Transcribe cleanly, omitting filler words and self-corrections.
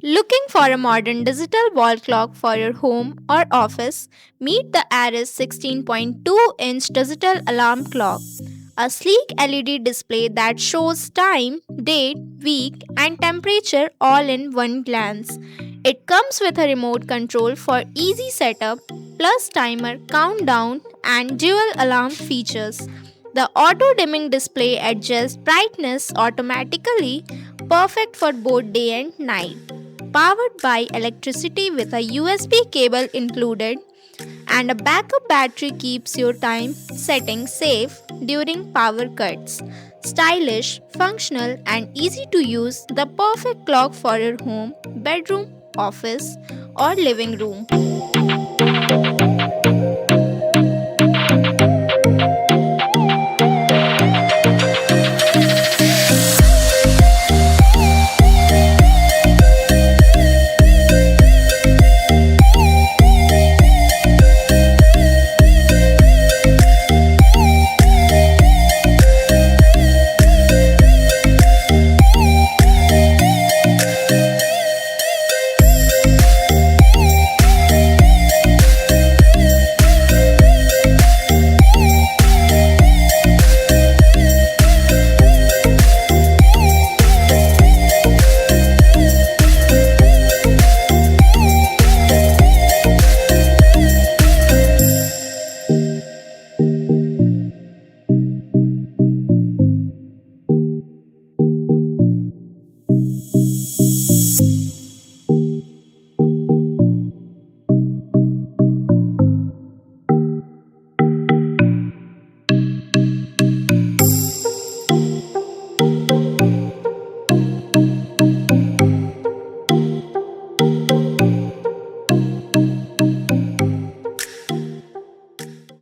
Looking for a modern digital wall clock for your home or office? Meet the Aris 16.2-inch digital alarm clock, a sleek LED display that shows time, date, week, and temperature all in one glance. It comes with a remote control for easy setup, plus timer, countdown, and dual alarm features. The auto dimming display adjusts brightness automatically, perfect for both day and night. Powered by electricity with a USB cable included, and a backup battery keeps your time setting safe during power cuts. Stylish, functional, and easy to use, the perfect clock for your home, bedroom, office, or living room.